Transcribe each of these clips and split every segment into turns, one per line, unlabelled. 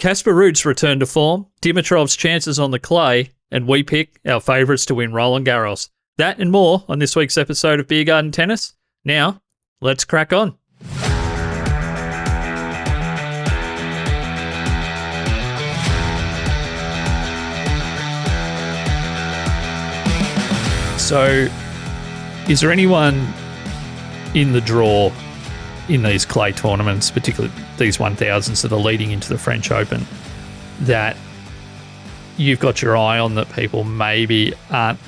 Casper Ruud's return to form, Dimitrov's chances on the clay, and we pick our favourites to win Roland-Garros. That and more on this week's episode of Beer Garden Tennis. Now, let's crack on. So, is there anyone in the draw in these clay tournaments, particularly these 1000s that are leading into the French Open, that you've got your eye on that people maybe aren't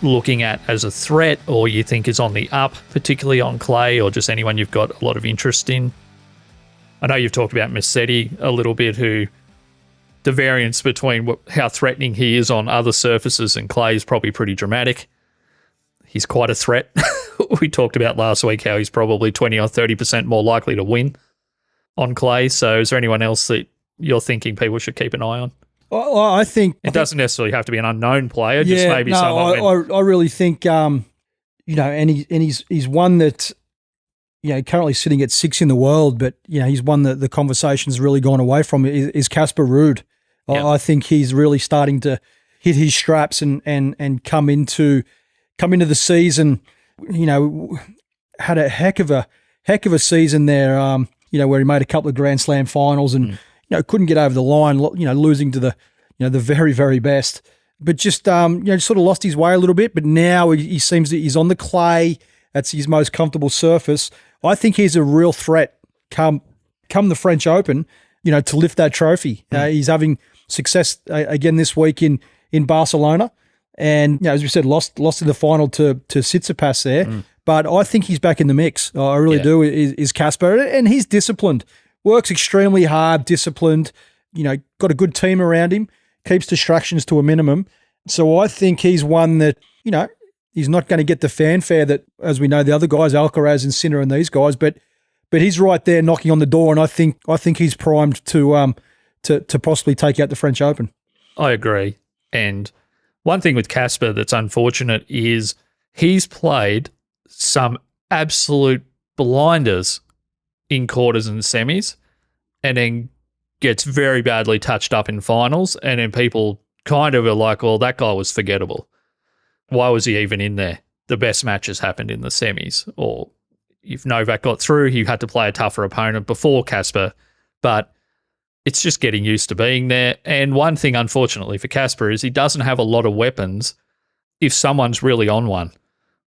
looking at as a threat, or you think is on the up, particularly on clay, or just anyone you've got a lot of interest in? I know you've talked about Massetti a little bit, who the variance between how threatening he is on other surfaces and clay is probably pretty dramatic. He's quite a threat. We talked about last week how he's probably 20 or 30% more likely to win on clay. So is there anyone else that you're thinking people should keep an eye on?
Well, I think
it doesn't necessarily have to be an unknown player.
Yeah,
just maybe someone.
I really think, and he's one that, currently sitting at 6 in the world, but he's one that the conversation's really gone away from. Is Casper Ruud? Yep. I think he's really starting to hit his straps and come into the season. Had a heck of a season there. Where he made a couple of Grand Slam finals and couldn't get over the line. Losing to the very, very best. But just sort of lost his way a little bit. But now he seems that he's on the clay. That's his most comfortable surface. I think he's a real threat come the French Open. To lift that trophy. He's having success again this week in Barcelona. And, as we said, lost in the final to Tsitsipas there. But I think he's back in the mix. I really do, is Casper. And he's disciplined, works extremely hard, disciplined, got a good team around him, keeps distractions to a minimum. So I think he's one that, he's not going to get the fanfare that, as we know, the other guys, Alcaraz and Sinner and these guys, but he's right there knocking on the door. And I think he's primed to possibly take out the French Open.
I agree. And one thing with Casper that's unfortunate is he's played some absolute blinders in quarters and semis and then gets very badly touched up in finals, and then people kind of are like, well, that guy was forgettable. Why was he even in there? The best matches happened in the semis. Or if Novak got through, he had to play a tougher opponent before Casper. But it's just getting used to being there. And one thing, unfortunately, for Casper is he doesn't have a lot of weapons if someone's really on one.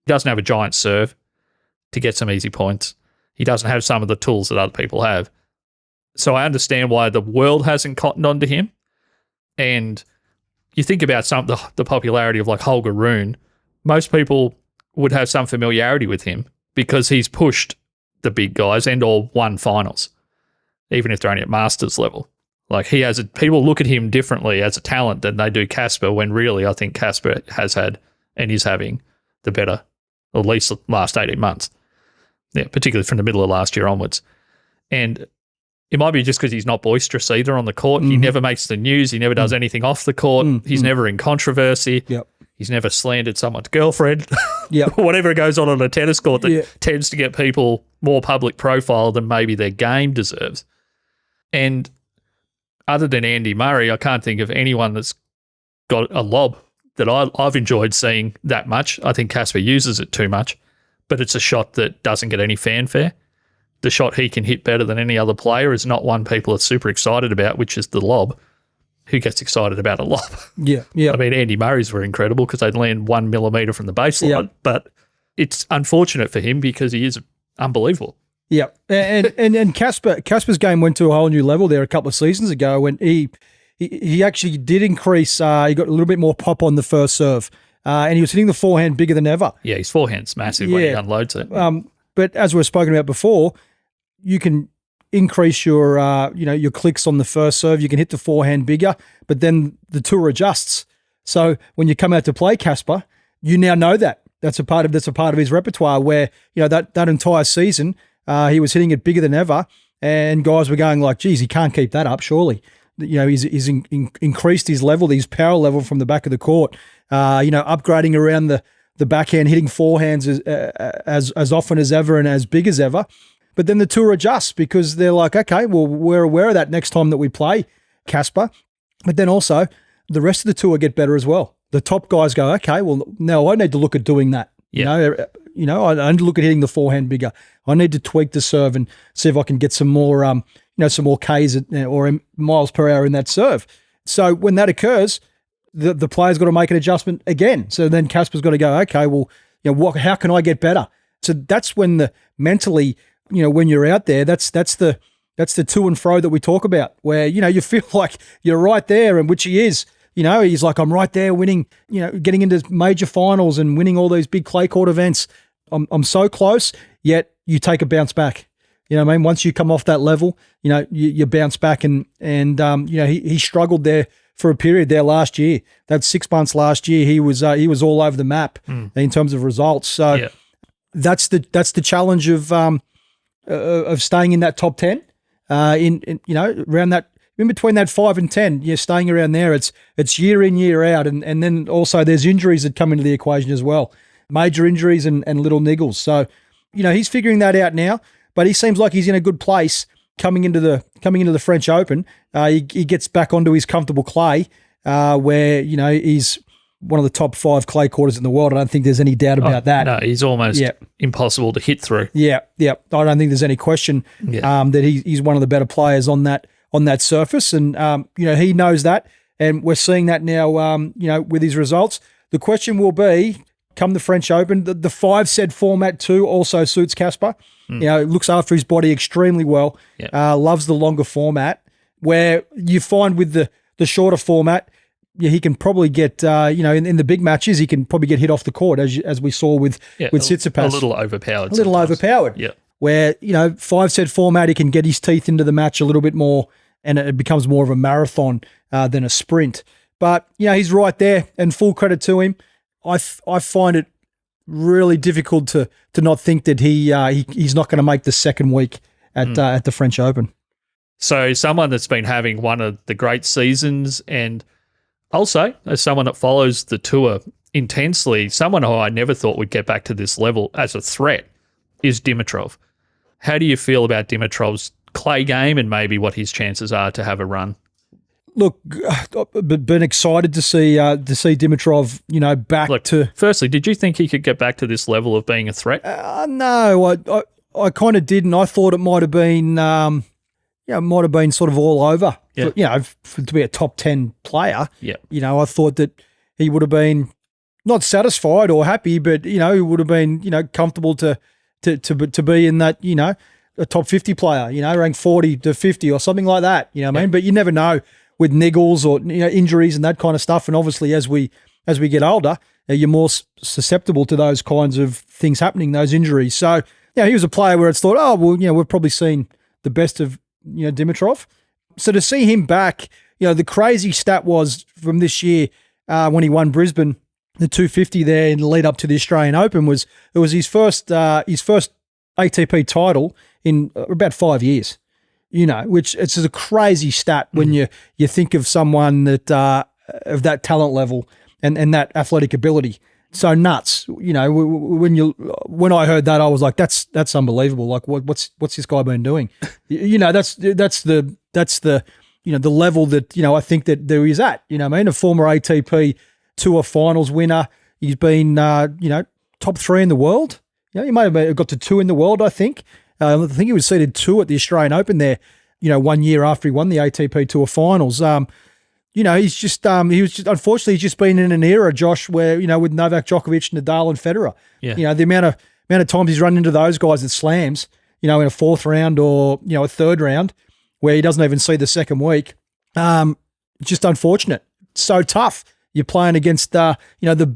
He doesn't have a giant serve to get some easy points. He doesn't have some of the tools that other people have. So I understand why the world hasn't cottoned onto him. And you think about the popularity of like Holger Rune, most people would have some familiarity with him because he's pushed the big guys and or won finals, even if they're only at Masters level. Like people look at him differently as a talent than they do Casper, when really I think Casper has had and is having the better, or at least the last 18 months. Yeah, particularly from the middle of last year onwards. And it might be just because he's not boisterous either on the court. He never makes the news. He never does anything off the court. He's never in controversy.
Yep.
He's never slandered someone's girlfriend.
Yep.
Whatever goes on a tennis court that tends to get people more public profile than maybe their game deserves. And other than Andy Murray, I can't think of anyone that's got a lob that I've enjoyed seeing that much. I think Casper uses it too much, but it's a shot that doesn't get any fanfare. The shot he can hit better than any other player is not one people are super excited about, which is the lob. Who gets excited about a lob?
Yeah.
I mean, Andy Murray's were incredible because they'd land 1 millimetre from the baseline, but it's unfortunate for him because he is unbelievable.
Yeah, and Casper's game went to a whole new level there a couple of seasons ago when he actually did increase. He got a little bit more pop on the first serve, and he was hitting the forehand bigger than ever.
Yeah, his forehand's massive when he unloads it.
But as we've spoken about before, you can increase your your clicks on the first serve. You can hit the forehand bigger, but then the tour adjusts. So when you come out to play Casper, you now know that that's a part of his repertoire. Where that entire season. He was hitting it bigger than ever, and guys were going like, geez, he can't keep that up, surely. He's increased his level, his power level from the back of the court, upgrading around the backhand, hitting forehands as often as ever and as big as ever. But then the tour adjusts because they're like, okay, well, we're aware of that next time that we play Casper. But then also the rest of the tour get better as well. The top guys go, okay, well, now I need to look at doing that.
Yeah.
I need to look at hitting the forehand bigger. I need to tweak the serve and see if I can get some more, some more Ks or miles per hour in that serve. So when that occurs, the player's got to make an adjustment again. So then Casper's got to go, okay, well, how can I get better? So that's when mentally, when you're out there, that's the to and fro that we talk about, where, you feel like you're right there, and which he is. He's like, I'm right there winning, getting into major finals and winning all these big clay court events. I'm so close, yet you take a bounce back. You know what I mean? Once you come off that level, you bounce back, and he struggled there for a period there last year. That 6 months last year, he was all over the map in terms of results. So that's the challenge of staying in that top 10, around that. In between that 5 and 10, you're staying around there. It's year in, year out. And then also there's injuries that come into the equation as well. Major injuries and little niggles. So, he's figuring that out now, but he seems like he's in a good place coming into the French Open. He gets back onto his comfortable clay, where, he's one of the top 5 clay quarters in the world. I don't think there's any doubt about that.
No, he's almost impossible to hit through. Yeah. I don't think there's any question that he's one of the better players on that surface. And, he knows that. And we're seeing that now, with his results. The question will be, come the French Open, the 5-set format too also suits Casper. Looks after his body extremely well. Loves the longer format, where you find with the shorter format, he can probably get, in the big matches, he can probably get hit off the court, as we saw with Tsitsipas. A little overpowered.
Yeah. Where, 5-set format, he can get his teeth into the match a little bit more, and it becomes more of a marathon than a sprint. But, he's right there, and full credit to him. I find it really difficult to not think that he's not going to make the second week at the French Open.
So someone that's been having one of the great seasons, and also as someone that follows the tour intensely, someone who I never thought would get back to this level as a threat is Dimitrov. How do you feel about Dimitrov's clay game and maybe what his chances are to have a run?
Look, I've been excited to see Dimitrov, back to.
Firstly, did you think he could get back to this level of being a threat?
No, I kind of didn't. I thought it might have been, sort of all over. To be a top 10 player. Yeah. I thought that he would have been not satisfied or happy, but he would have been, comfortable to be in that, a top 50 player, ranked 40 to 50 or something like that. You know what I mean? But you never know with niggles or injuries and that kind of stuff. And obviously, as we get older, you're more susceptible to those kinds of things happening, those injuries. So he was a player where it's thought, oh well, we've probably seen the best of Dimitrov. So to see him back, the crazy stat was from this year when he won Brisbane, the 250 there in the lead up to the Australian Open was his first ATP title in about 5 years. Which it's a crazy stat when you think of someone that of that talent level and that athletic ability. So nuts. When I heard that, I was like, that's unbelievable. Like what's this guy been doing? That's the level that I think that there is at. A former ATP Tour Finals winner. He's been top 3 in the world. He may have got to 2 in the world. I think he was seeded 2 at the Australian Open there, 1 year after he won the ATP Tour Finals. He's just unfortunately he's just been in an era, Josh, where, with Novak Djokovic, Nadal and Federer, the amount of times he's run into those guys at slams, in a 4th round or, a 3rd round where he doesn't even see the second week. Just unfortunate. So tough. You're playing against, the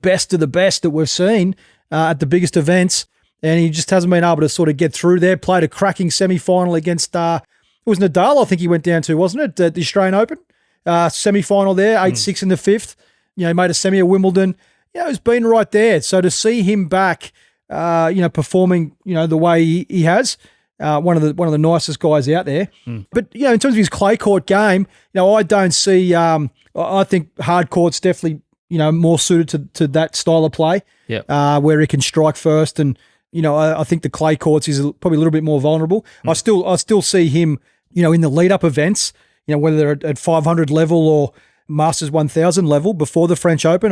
best of the best that we've seen at the biggest events. And he just hasn't been able to sort of get through there. Played a cracking semi-final against, it was Nadal, I think he went down to, wasn't it, at the Australian Open? Semi-final there, 8-6 in the 5th. Made a semi at Wimbledon. It's been right there. So to see him back, performing, the way he has, one of the nicest guys out there. But, in terms of his clay court game, I don't see, I think hard court's definitely, more suited to that style of play, where he can strike first. And, I think the clay courts is probably a little bit more vulnerable. I still see him, in the lead-up events, whether they're at 500 level or Masters 1000 level before the French Open.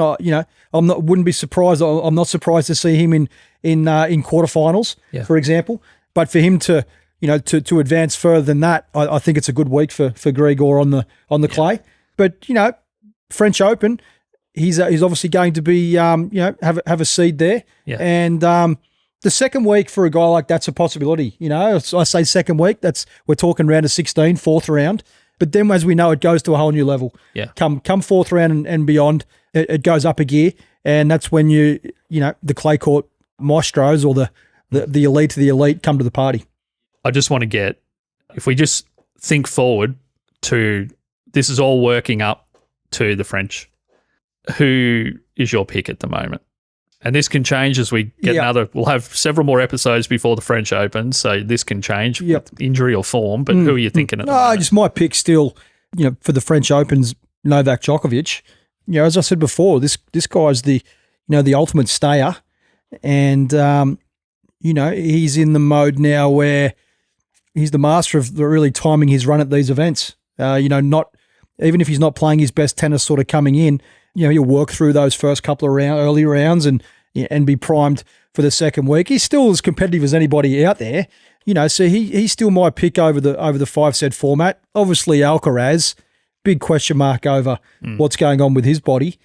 Wouldn't be surprised. I'm not surprised to see him in quarterfinals, for example. But for him to to advance further than that, I think it's a good week for Grigor on the clay. But French Open, he's obviously going to be have a seed there, and the second week for a guy like that's a possibility. I say second week, we're talking round of 16, fourth round. But then, as we know, it goes to a whole new level. Yeah. Come fourth round and beyond, it goes up a gear, and that's when the clay court maestros or the elite of the elite come to the party.
I just want to get, if we just think forward to, this is all working up to the French. Who is your pick at the moment? And this can change as we get we'll have several more episodes before the French Open, so this can change with injury or form, but who are you thinking at the moment?
Just my pick still, for the French Open's Novak Djokovic. As I said before, this guy's the ultimate stayer, and he's in the mode now where he's the master of really timing his run at these events. Not even if he's not playing his best tennis sort of coming in, he'll work through those first couple of early rounds and be primed for the second week. He's still as competitive as anybody out there, so he's still my pick over the 5-set format. Obviously Alcaraz, big question mark over what's going on with his body.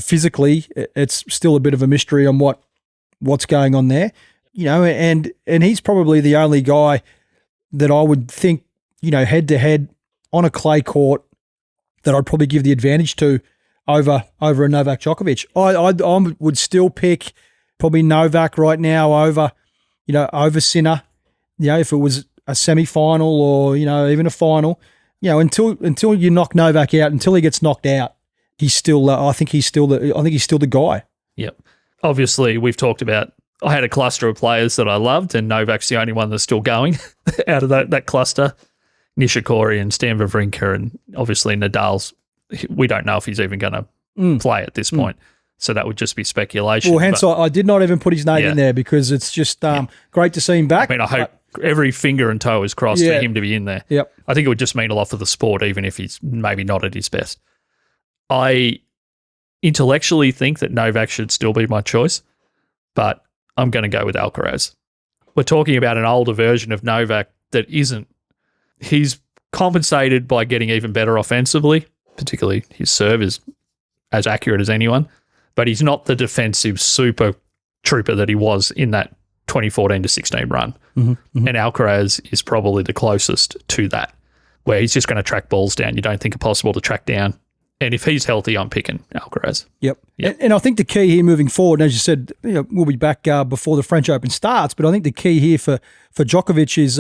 Physically, it's still a bit of a mystery on what's going on there. And he's probably the only guy that I would think, head to head on a clay court that I'd probably give the advantage to over a Novak Djokovic. I would still pick probably Novak right now over Sinner. If it was a semi-final or even a final, until you knock Novak out, until he gets knocked out, he's still. I think he's still the guy.
Yep. Obviously, we've talked about. I had a cluster of players that I loved, and Novak's the only one that's still going out of that cluster. Nishikori and Stan Wawrinka, and obviously Nadal's. We don't know if he's even going to play at this point, so that would just be speculation.
Well, hence I did not even put his name in there because it's just great to see him back.
I mean, I hope every finger and toe is crossed for him to be in there.
Yep.
I think it would just mean a lot for the sport, even if he's maybe not at his best. I intellectually think that Novak should still be my choice, but I'm going to go with Alcaraz. We're talking about an older version of Novak that isn't. He's compensated by getting even better offensively. Particularly his serve is as accurate as anyone, but he's not the defensive super trooper that he was in that 2014 to 16 run. And Alcaraz is probably the closest to that, where he's just going to track balls down you don't think are possible to track down. And if he's healthy, I'm picking Alcaraz.
Yep. And I think the key here moving forward, as you said, we'll be back before the French Open starts, but I think the key here for Djokovic is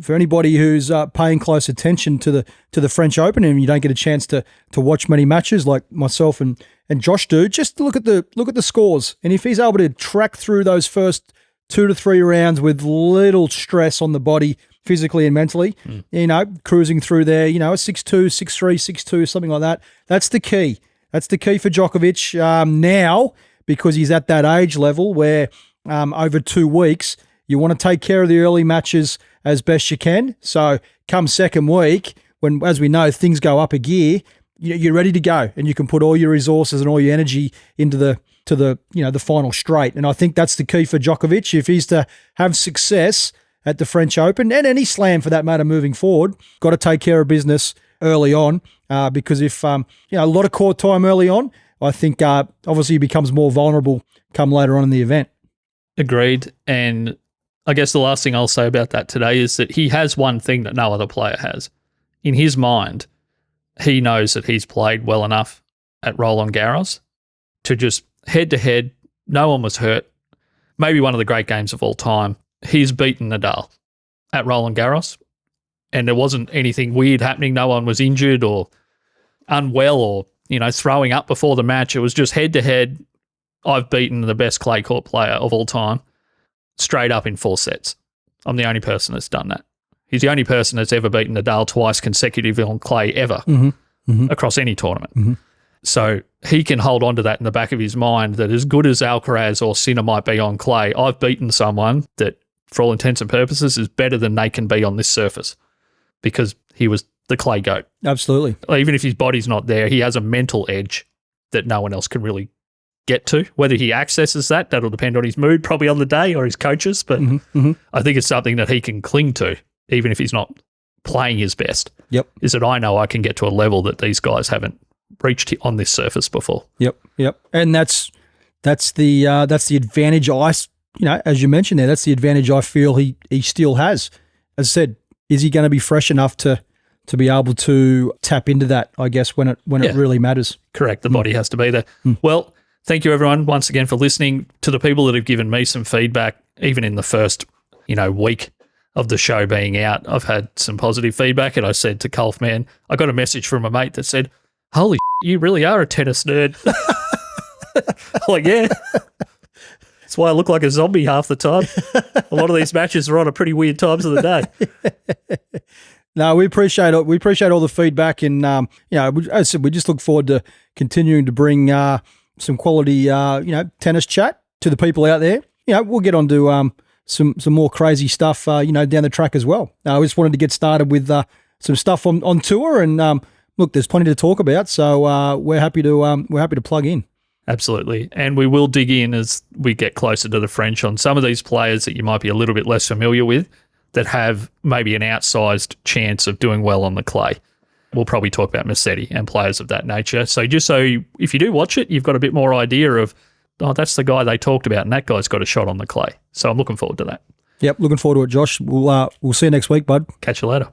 for anybody who's paying close attention to the French Open and you don't get a chance to watch many matches like myself and Josh do, just look at the scores. And if he's able to track through those first 2 to 3 rounds with little stress on the body, physically and mentally, cruising through there, a 6-2, 6-3, 6-2, something like that. That's the key. That's the key for Djokovic now, because he's at that age level where over 2 weeks, you want to take care of the early matches as best you can. So come second week, when, as we know, things go up a gear, you're ready to go and you can put all your resources and all your energy into the final straight. And I think that's the key for Djokovic. If he's to have success at the French Open and any slam for that matter moving forward, got to take care of business early on because if a lot of court time early on, I think obviously he becomes more vulnerable come later on in the event.
Agreed. And I guess the last thing I'll say about that today is that he has one thing that no other player has. In his mind, he knows that he's played well enough at Roland-Garros to just head-to-head, no one was hurt, maybe one of the great games of all time. He's beaten Nadal at Roland-Garros, and there wasn't anything weird happening. No one was injured or unwell or, throwing up before the match. It was just head-to-head, I've beaten the best clay court player of all time, straight up in 4 sets. I'm the only person that's done that. He's the only person that's ever beaten Nadal twice consecutively on clay ever across any tournament. So he can hold on to that in the back of his mind that as good as Alcaraz or Sinner might be on clay, I've beaten someone that, for all intents and purposes, is better than they can be on this surface because he was the clay goat.
Absolutely.
Even if his body's not there, he has a mental edge that no one else can really get to. Whether he accesses that, that'll depend on his mood, probably on the day, or his coaches. But I think it's something that he can cling to, even if he's not playing his best.
Yep.
Is that I know I can get to a level that these guys haven't reached on this surface before.
Yep. And that's the advantage as you mentioned there, that's the advantage I feel he still has. As I said, is he going to be fresh enough to be able to tap into that, I guess, when it really matters?
Correct. The body has to be there. Well, thank you everyone once again for listening. To the people that have given me some feedback, even in the first, week of the show being out, I've had some positive feedback. And I said to Culf, man, I got a message from a mate that said, holy you really are a tennis nerd. Like, yeah. That's why I look like a zombie half the time. A lot of these matches are on at pretty weird times of the day.
No, we appreciate it. We appreciate all the feedback, and as I said, we just look forward to continuing to bring some quality, tennis chat to the people out there. We'll get on to some more crazy stuff, down the track as well. I just wanted to get started with some stuff on tour, and look, there's plenty to talk about, so we're happy to plug in.
Absolutely. And we will dig in as we get closer to the French on some of these players that you might be a little bit less familiar with that have maybe an outsized chance of doing well on the clay. We'll probably talk about Massetti and players of that nature. So just so if you do watch it, you've got a bit more idea of, that's the guy they talked about and that guy's got a shot on the clay. So I'm looking forward to that.
Yep, looking forward to it, Josh. We'll see you next week, bud.
Catch you later.